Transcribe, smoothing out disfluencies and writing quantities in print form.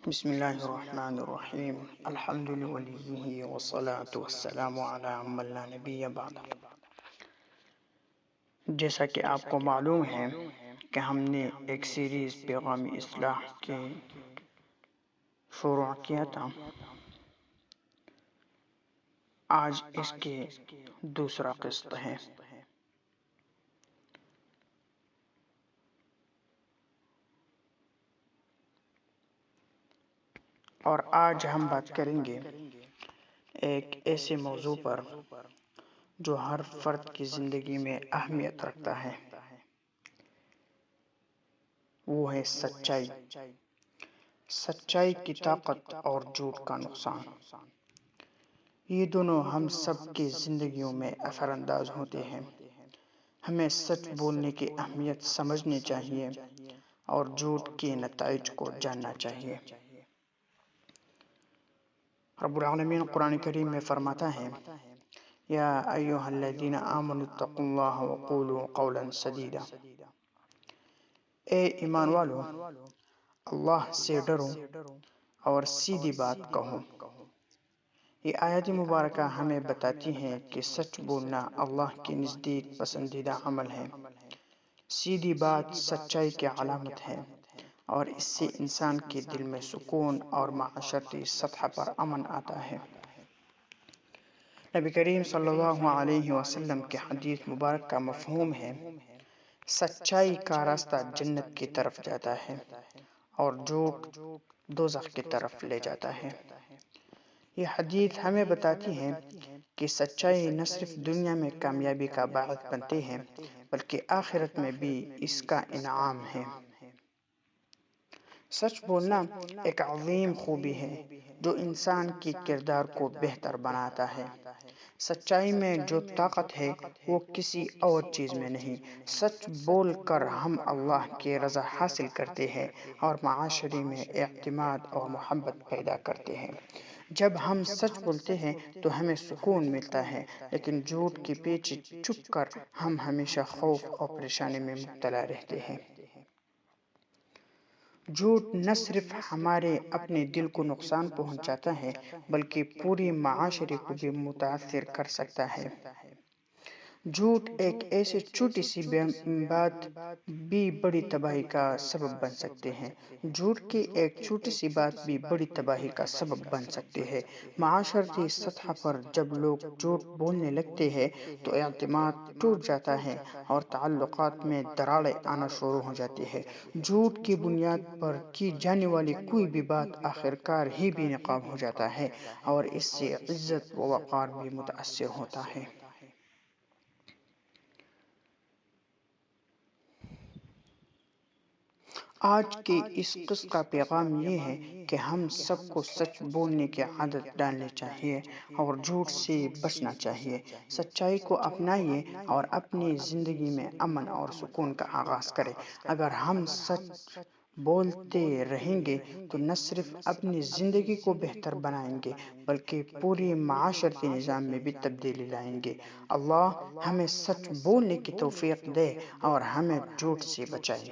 بسم الله الرحمن الرحیم الحمد للہ والصلاة والسلام علی من لا نبی بعد۔ جیسا کہ آپ کو معلوم ہے کہ ہم نے ایک سیریز پیغام اصلاح کے شروع کیا تھا، آج اس کے دوسرا قسط ہے۔ اور آج ہم بات کریں گے ایک ایسے موضوع پر جو ہر فرد کی زندگی میں اہمیت رکھتا ہے، وہ ہے سچائی۔ سچائی کی طاقت اور جھوٹ کا نقصان، یہ دونوں ہم سب کی زندگیوں میں اثر انداز ہوتے ہیں۔ ہمیں سچ بولنے کی اہمیت سمجھنی چاہیے اور جھوٹ کے نتائج کو جاننا چاہیے۔ رب العالمین قرآن کریم میں فرماتا ہے، یا ایھا الذین آمنوا اتقوا اللہ وقولوا قولا سدیدا۔ اے ایمان والو، اللہ سے ڈرو اور سیدھی بات کہو۔ یہ آیت مبارکہ ہمیں بتاتی ہے کہ سچ بولنا اللہ کے نزدیک پسندیدہ عمل ہے۔ سیدھی بات سچائی کی علامت ہے اور اس سے انسان کے دل میں سکون اور معاشرتی سطح پر امن آتا ہے۔ نبی کریم صلی اللہ علیہ وسلم کے حدیث مبارک کا مفہوم ہے، سچائی کا راستہ جنت کی طرف جاتا ہے اور جھوٹ دوزخ کی طرف لے جاتا ہے۔ یہ حدیث ہمیں بتاتی ہے کہ سچائی نہ صرف دنیا میں کامیابی کا باعث بنتی ہے بلکہ آخرت میں بھی اس کا انعام ہے۔ سچ بولنا ایک عظیم خوبی ہے جو انسان کے کردار کو بہتر بناتا ہے۔ سچائی میں جو طاقت ہے وہ کسی اور چیز میں نہیں۔ سچ بول کر ہم اللہ کی رضا حاصل کرتے ہیں اور معاشرے میں اعتماد اور محبت پیدا کرتے ہیں۔ جب ہم سچ بولتے ہیں تو ہمیں سکون ملتا ہے، لیکن جھوٹ کے پیچھے چھپ کر ہم ہمیشہ خوف اور پریشانی میں مبتلا رہتے ہیں۔ جھوٹ نہ صرف ہمارے اپنے دل کو نقصان پہنچاتا ہے بلکہ پوری معاشرے کو بھی متاثر کر سکتا ہے۔ جھوٹ ایک ایسی چھوٹی سی بات بھی بڑی تباہی کا سبب بن سکتے ہیں۔ جھوٹ کی ایک چھوٹی سی بات بھی بڑی تباہی کا سبب بن سکتی ہے۔ معاشرتی سطح پر جب لوگ جھوٹ بولنے لگتے ہیں تو اعتماد ٹوٹ جاتا ہے اور تعلقات میں دراڑیں آنا شروع ہو جاتی ہے۔ جھوٹ کی بنیاد پر کی جانے والی کوئی بھی بات آخرکار ہی بے نقاب ہو جاتا ہے اور اس سے عزت و وقار بھی متاثر ہوتا ہے۔ آج کے اس قسط کا پیغام یہ ہے کہ ہم سب کو سچ بولنے کی عادت ڈالنی چاہیے اور جھوٹ سے بچنا چاہیے۔ سچائی کو اپنائیے اور اپنی زندگی میں امن اور سکون کا آغاز کریں۔ اگر ہم سچ بولتے رہیں گے تو نہ صرف اپنی زندگی کو بہتر بنائیں گے بلکہ پوری معاشرتی نظام میں بھی تبدیلی لائیں گے۔ اللہ ہمیں سچ بولنے کی توفیق دے اور ہمیں جھوٹ سے بچائے۔